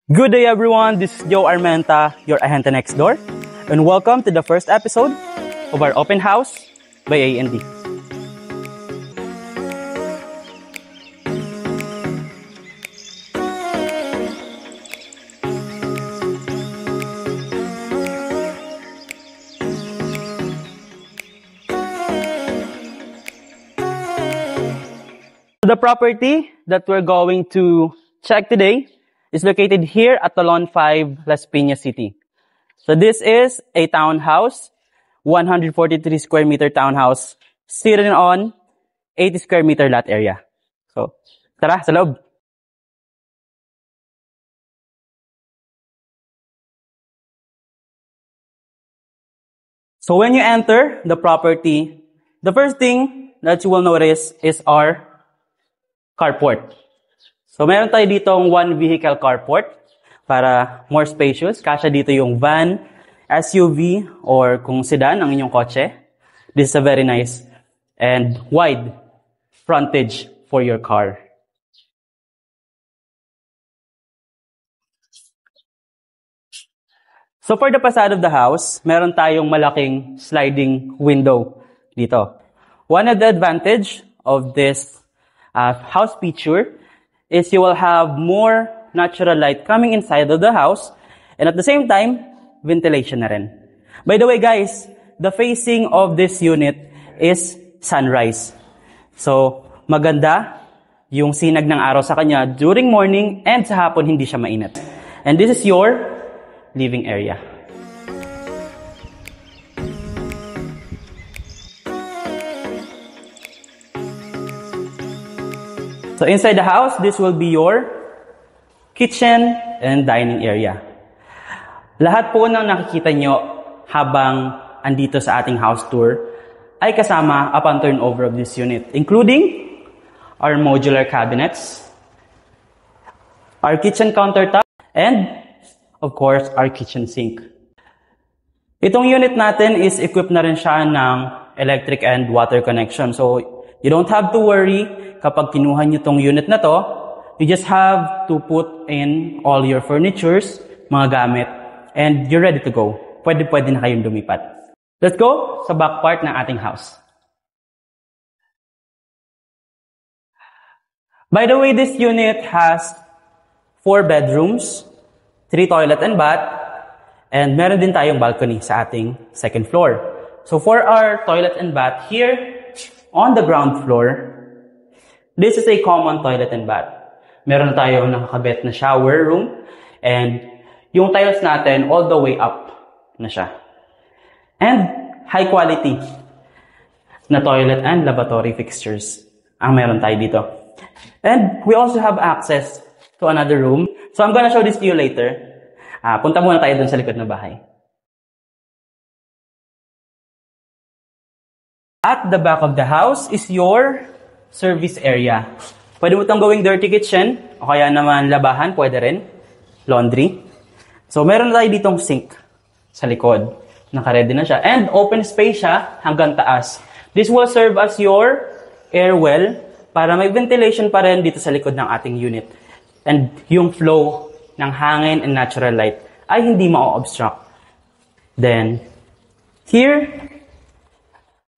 Good day everyone, this is Joe Armenta, your Ahente Next Door, and welcome to the first episode of our open house by A&D. The property that we're going to check today is located here at Tolon 5, Las Piñas City. So this is a townhouse, 143 square meter townhouse, sitting on 80 square meter lot area. So, tara, sa loob. So when you enter the property, the first thing that you will notice is our carport. So meron tayo ditong one vehicle carport para more spacious. Kasya dito yung van, SUV, or kung sedan ang inyong kotse. This is a very nice and wide frontage for your car. So for the facade of the house, meron tayong malaking sliding window dito. One of the advantage of this house feature is you will have more natural light coming inside of the house and at the same time, ventilation na rin. By the way guys, the facing of this unit is sunrise. So, maganda yung sinag ng araw sa kanya during morning and sa hapon hindi siya mainit. And this is your living area. So inside the house, this will be your kitchen and dining area. Lahat po ng nakikita nyo habang andito sa ating house tour ay kasama upon turnover of this unit, including our modular cabinets, our kitchen countertop, and of course, our kitchen sink. Itong unit natin is equipped na rin siya ng electric and water connection. So you don't have to worry kapag kinuha nyo tong unit na to, you just have to put in all your furnitures, mga gamit, and you're ready to go. Pwede na kayong lumipat. Let's go sa back part ng ating house. By the way, this unit has 4 bedrooms, 3 toilet and bath, and meron din tayong balcony sa ating second floor. So for our toilet and bath here, on the ground floor, this is a common toilet and bath. Meron na tayo nakakabit na shower room and yung tiles natin all the way up na siya. And high quality na toilet and lavatory fixtures ang meron tayo dito. And we also have access to another room. So I'm gonna show this to you later. Punta muna tayo dun sa likod na bahay. At the back of the house is your service area. Pwede mo itong gawing dirty kitchen, o kaya naman labahan, pwede rin. Laundry. So, meron na tayo ditong sink sa likod. Naka-ready na siya. And open space siya hanggang taas. This will serve as your air well para may ventilation pa rin dito sa likod ng ating unit. And yung flow ng hangin and natural light ay hindi ma-obstruct. Then, here,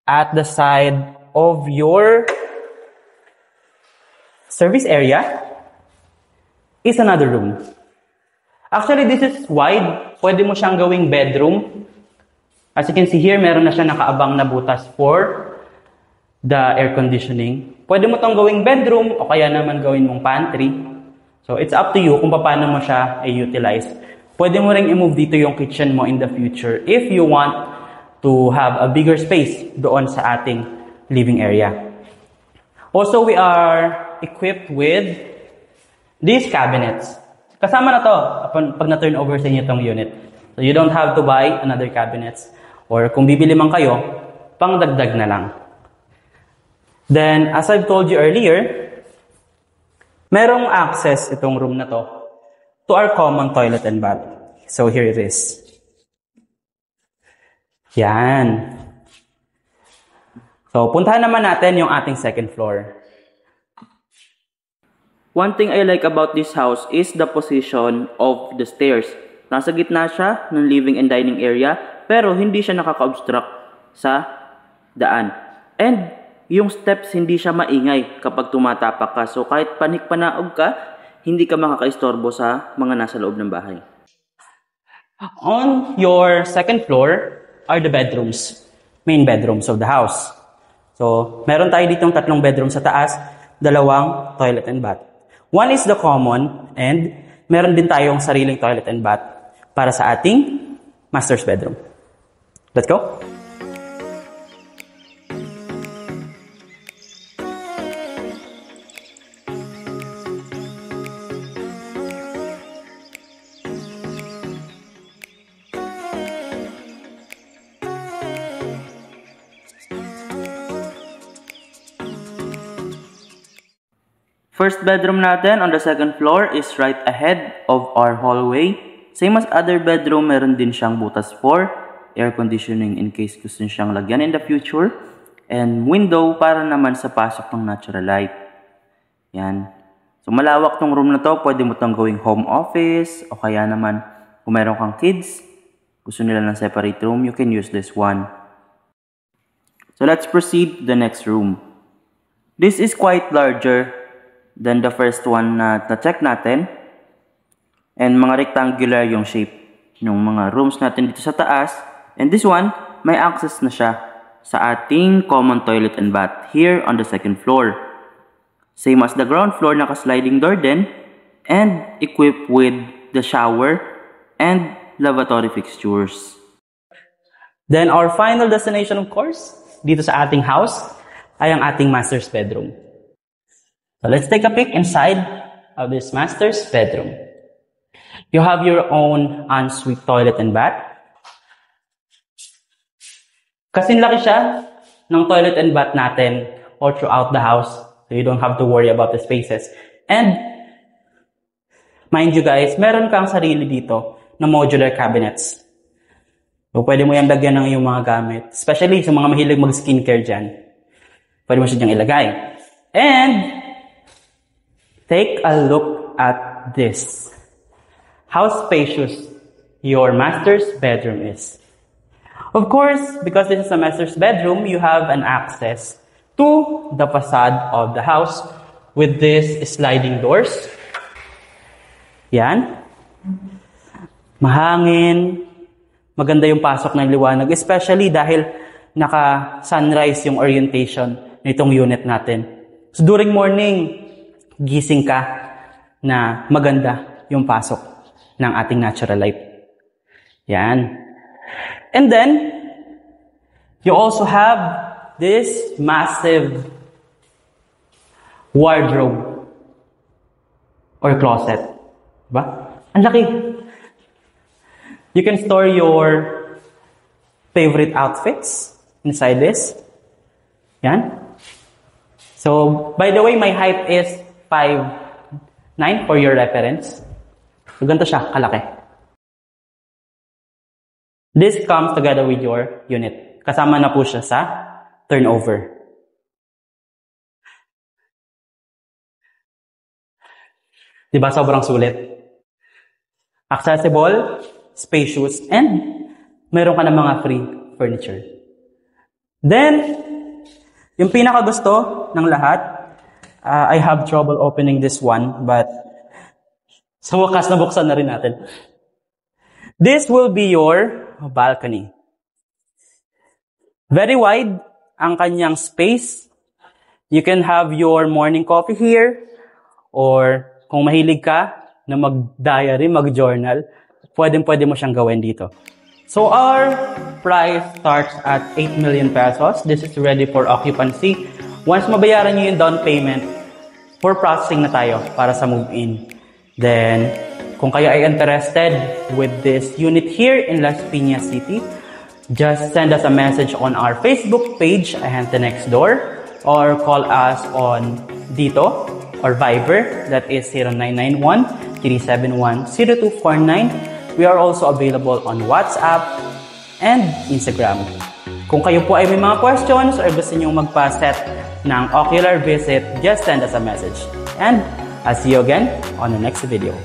at the side of your service area is another room. Actually, this is wide. Pwede mo siyang gawing bedroom. As you can see here, meron na siya nakaabang na butas for the air conditioning. Pwede mo itong gawing bedroom o kaya naman gawin mong pantry. So, it's up to you kung paano mo siya i-utilize. Pwede mo ring i-move dito yung kitchen mo in the future if you want to have a bigger space doon sa ating living area. Also, we are equipped with these cabinets. Kasama na to pag na-turn over sa inyo itong unit. So, you don't have to buy another cabinets. Or kung bibili man kayo, pangdagdag na lang. Then, as I've told you earlier, merong access itong room na to our common toilet and bath. So, here it is. Yan. So, puntahan naman natin yung ating second floor. One thing I like about this house is the position of the stairs. Nasa gitna siya ng living and dining area, pero hindi siya nakaka-obstruct sa daan. And yung steps, hindi siya maingay kapag tumatapak ka. So kahit panik-panaog ka, hindi ka makakaistorbo sa mga nasa loob ng bahay. On your second floor are the bedrooms, main bedrooms of the house. So, meron tayo ditong 3 bedrooms sa taas, 2 toilet and bath. One is the common, and meron din tayong sariling toilet and bath para sa ating master's bedroom. Let's go! First bedroom natin on the second floor is right ahead of our hallway. Same as other bedroom, meron din siyang butas for air conditioning in case gusto niyo siyang lagyan in the future. And window para naman sa pasok ng natural light. Yan. So malawak tong room na to. Pwede mo tong gawing home office o kaya naman kung meron kang kids, gusto nila ng separate room, you can use this one. So let's proceed to the next room. This is quite larger than the first one na check natin. And mga rectangular yung shape ng mga rooms natin dito sa taas. And this one, may access na siya sa ating common toilet and bath here on the second floor. Same as the ground floor, naka-sliding door din. And equipped with the shower and lavatory fixtures. Then our final destination, of course, dito sa ating house, ay ang ating master's bedroom. So let's take a peek inside of this master's bedroom. You have your own ensuite toilet and bath. Kasing laki siya ng toilet and bath natin all throughout the house, so you don't have to worry about the spaces. And mind you guys, meron kang sarili dito na modular cabinets. So pwede mo yan lagyan ng iyong mga gamit, especially sa mga mahilig mag-skincare dyan. Pwede mo siya dyan ilagay. And take a look at this. How spacious your master's bedroom is. Of course, because this is a master's bedroom, you have an access to the facade of the house with these sliding doors. Yan. Mahangin. Maganda yung pasok ng liwanag, especially dahil naka-sunrise yung orientation nitong unit natin. So during morning, gising ka na maganda yung pasok ng ating natural light. Yan. And then, you also have this massive wardrobe or closet. Diba? Ang laki. You can store your favorite outfits inside this. Yan. So, by the way, my height is 5'9" for your reference. So, ganito siya, kalaki. This comes together with your unit. Kasama na po siya sa turnover. Diba sobrang sulit? Accessible, spacious, and meron ka ng mga free furniture. Then, yung pinakagusto ng lahat, I have trouble opening this one, but sa wakas nabuksan na rin natin. This will be your balcony. Very wide ang kanyang space. You can have your morning coffee here, or kung mahilig ka na mag-diary, mag-journal, pwede mo siyang gawin dito. So our price starts at 8 million pesos. This is ready for occupancy. Once mabayaran niyo yung down payment, for processing na tayo para sa move-in. Then, kung kayo ay interested with this unit here in Las Piñas City, just send us a message on our Facebook page, Ahente Next Door, or call us on dito or Viber, that is 0991-371-0249. We are also available on WhatsApp and Instagram. Kung kayo po ay may mga questions or gusto nyo magpa-set ng ocular visit, just send us a message. And I'll see you again on the next video.